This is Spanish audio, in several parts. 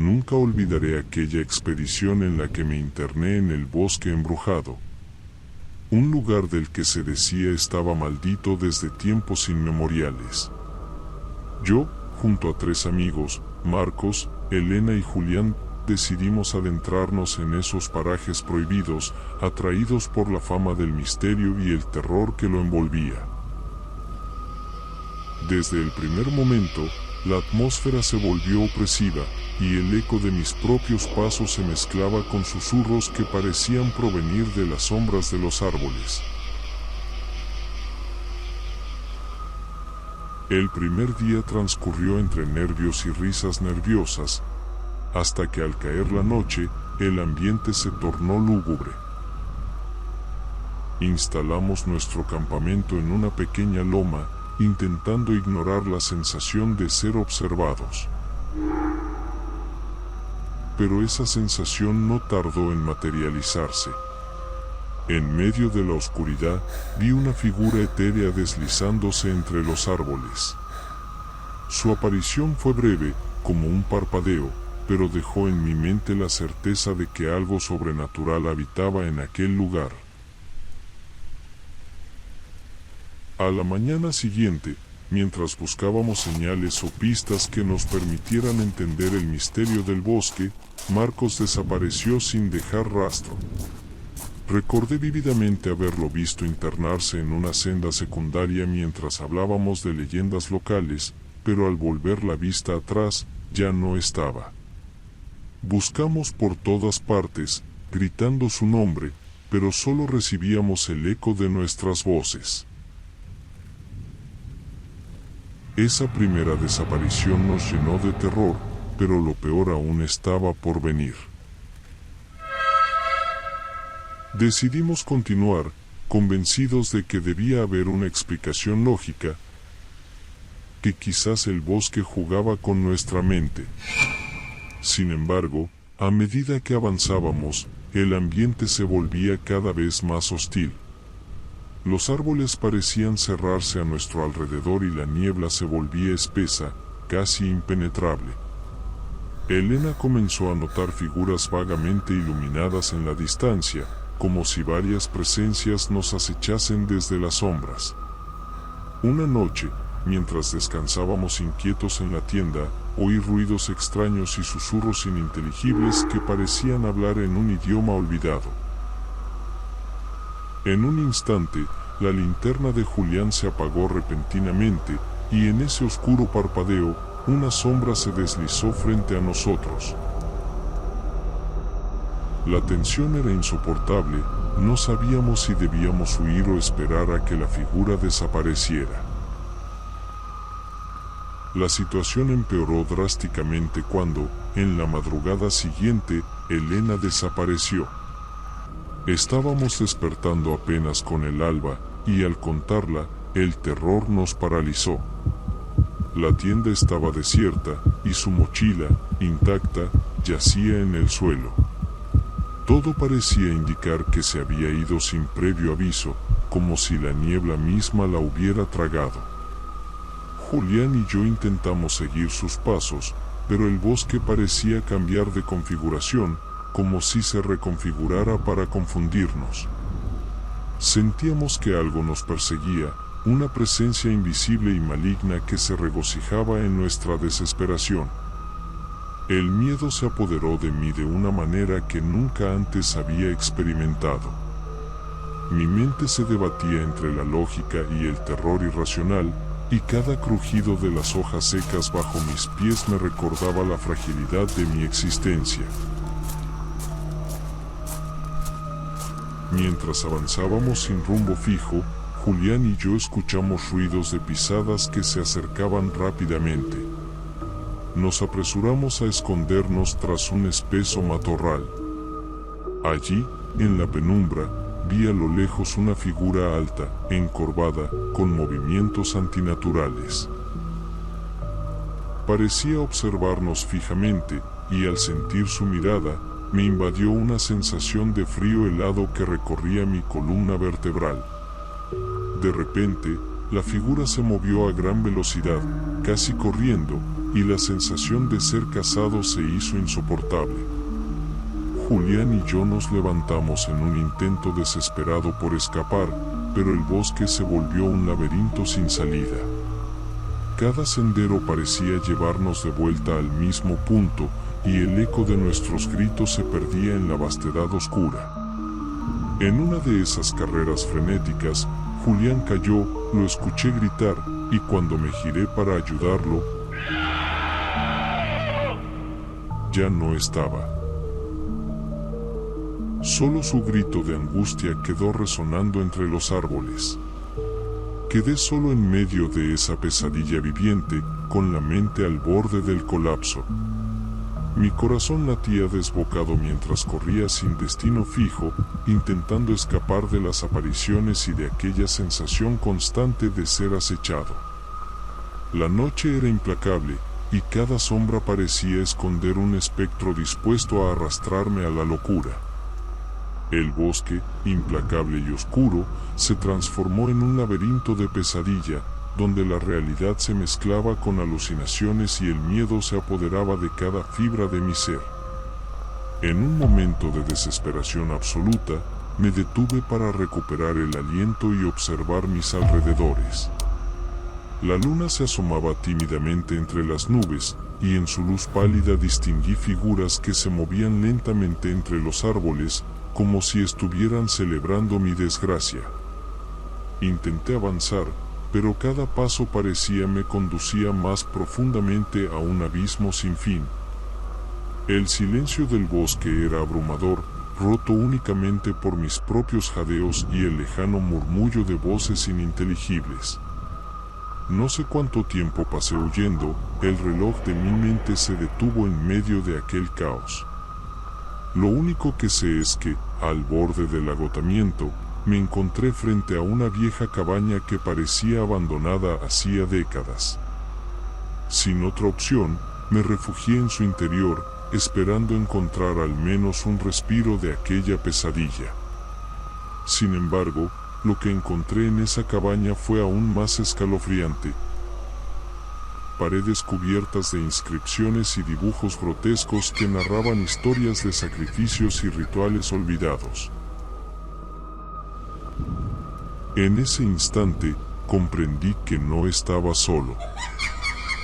Nunca olvidaré aquella expedición en la que me interné en el bosque embrujado. Un lugar del que se decía estaba maldito desde tiempos inmemoriales. Yo, junto a 3 amigos, Marcos, Elena y Julián, decidimos adentrarnos en esos parajes prohibidos, atraídos por la fama del misterio y el terror que lo envolvía. Desde el primer momento, la atmósfera se volvió opresiva, y el eco de mis propios pasos se mezclaba con susurros que parecían provenir de las sombras de los árboles. El primer día transcurrió entre nervios y risas nerviosas, hasta que al caer la noche, el ambiente se tornó lúgubre. Instalamos nuestro campamento en una pequeña loma, intentando ignorar la sensación de ser observados. Pero esa sensación no tardó en materializarse. En medio de la oscuridad, vi una figura etérea deslizándose entre los árboles. Su aparición fue breve, como un parpadeo, pero dejó en mi mente la certeza de que algo sobrenatural habitaba en aquel lugar. A la mañana siguiente, mientras buscábamos señales o pistas que nos permitieran entender el misterio del bosque, Marcos desapareció sin dejar rastro. Recordé vívidamente haberlo visto internarse en una senda secundaria mientras hablábamos de leyendas locales, pero al volver la vista atrás, ya no estaba. Buscamos por todas partes, gritando su nombre, pero solo recibíamos el eco de nuestras voces. Esa primera desaparición nos llenó de terror, pero lo peor aún estaba por venir. Decidimos continuar, convencidos de que debía haber una explicación lógica, que quizás el bosque jugaba con nuestra mente. Sin embargo, a medida que avanzábamos, el ambiente se volvía cada vez más hostil. Los árboles parecían cerrarse a nuestro alrededor y la niebla se volvía espesa, casi impenetrable. Elena comenzó a notar figuras vagamente iluminadas en la distancia, como si varias presencias nos acechasen desde las sombras. Una noche, mientras descansábamos inquietos en la tienda, oí ruidos extraños y susurros ininteligibles que parecían hablar en un idioma olvidado. En un instante, la linterna de Julián se apagó repentinamente, y en ese oscuro parpadeo, una sombra se deslizó frente a nosotros. La tensión era insoportable, no sabíamos si debíamos huir o esperar a que la figura desapareciera. La situación empeoró drásticamente cuando, en la madrugada siguiente, Elena desapareció. Estábamos despertando apenas con el alba, y al contarla, el terror nos paralizó. La tienda estaba desierta, y su mochila, intacta, yacía en el suelo. Todo parecía indicar que se había ido sin previo aviso, como si la niebla misma la hubiera tragado. Julián y yo intentamos seguir sus pasos, pero el bosque parecía cambiar de configuración, como si se reconfigurara para confundirnos. Sentíamos que algo nos perseguía, una presencia invisible y maligna que se regocijaba en nuestra desesperación. El miedo se apoderó de mí de una manera que nunca antes había experimentado. Mi mente se debatía entre la lógica y el terror irracional, y cada crujido de las hojas secas bajo mis pies me recordaba la fragilidad de mi existencia. Mientras avanzábamos sin rumbo fijo, Julián y yo escuchamos ruidos de pisadas que se acercaban rápidamente. Nos apresuramos a escondernos tras un espeso matorral. Allí, en la penumbra, vi a lo lejos una figura alta, encorvada, con movimientos antinaturales. Parecía observarnos fijamente, y al sentir su mirada, me invadió una sensación de frío helado que recorría mi columna vertebral. De repente, la figura se movió a gran velocidad, casi corriendo, y la sensación de ser cazados se hizo insoportable. Julián y yo nos levantamos en un intento desesperado por escapar, pero el bosque se volvió un laberinto sin salida. Cada sendero parecía llevarnos de vuelta al mismo punto, y el eco de nuestros gritos se perdía en la vastedad oscura. En una de esas carreras frenéticas, Julián cayó, lo escuché gritar, y cuando me giré para ayudarlo, ya no estaba. Solo su grito de angustia quedó resonando entre los árboles. Quedé solo en medio de esa pesadilla viviente, con la mente al borde del colapso. Mi corazón latía desbocado mientras corría sin destino fijo, intentando escapar de las apariciones y de aquella sensación constante de ser acechado. La noche era implacable, y cada sombra parecía esconder un espectro dispuesto a arrastrarme a la locura. El bosque, implacable y oscuro, se transformó en un laberinto de pesadilla, donde la realidad se mezclaba con alucinaciones y el miedo se apoderaba de cada fibra de mi ser. En un momento de desesperación absoluta, me detuve para recuperar el aliento y observar mis alrededores. La luna se asomaba tímidamente entre las nubes, y en su luz pálida distinguí figuras que se movían lentamente entre los árboles, como si estuvieran celebrando mi desgracia. Intenté avanzar, pero cada paso parecía me conducía más profundamente a un abismo sin fin. El silencio del bosque era abrumador, roto únicamente por mis propios jadeos y el lejano murmullo de voces ininteligibles. No sé cuánto tiempo pasé huyendo, el reloj de mi mente se detuvo en medio de aquel caos. Lo único que sé es que, al borde del agotamiento, me encontré frente a una vieja cabaña que parecía abandonada hacía décadas. Sin otra opción, me refugié en su interior, esperando encontrar al menos un respiro de aquella pesadilla. Sin embargo, lo que encontré en esa cabaña fue aún más escalofriante. Paredes cubiertas de inscripciones y dibujos grotescos que narraban historias de sacrificios y rituales olvidados. En ese instante, comprendí que no estaba solo.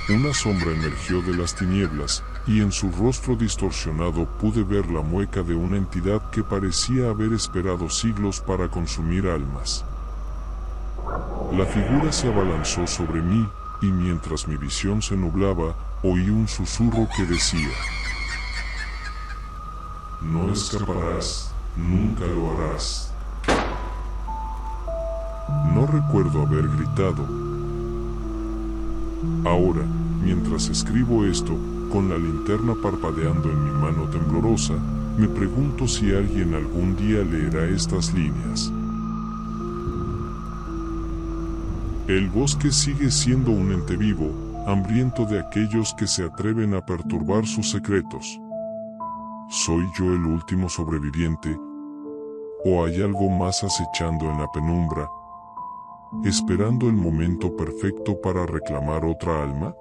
Una sombra emergió de las tinieblas, y en su rostro distorsionado pude ver la mueca de una entidad que parecía haber esperado siglos para consumir almas. La figura se abalanzó sobre mí, y mientras mi visión se nublaba, oí un susurro que decía: "No escaparás, nunca lo harás". No recuerdo haber gritado. Ahora, mientras escribo esto, con la linterna parpadeando en mi mano temblorosa, me pregunto si alguien algún día leerá estas líneas. El bosque sigue siendo un ente vivo, hambriento de aquellos que se atreven a perturbar sus secretos. ¿Soy yo el último sobreviviente? ¿O hay algo más acechando en la penumbra, esperando el momento perfecto para reclamar otra alma?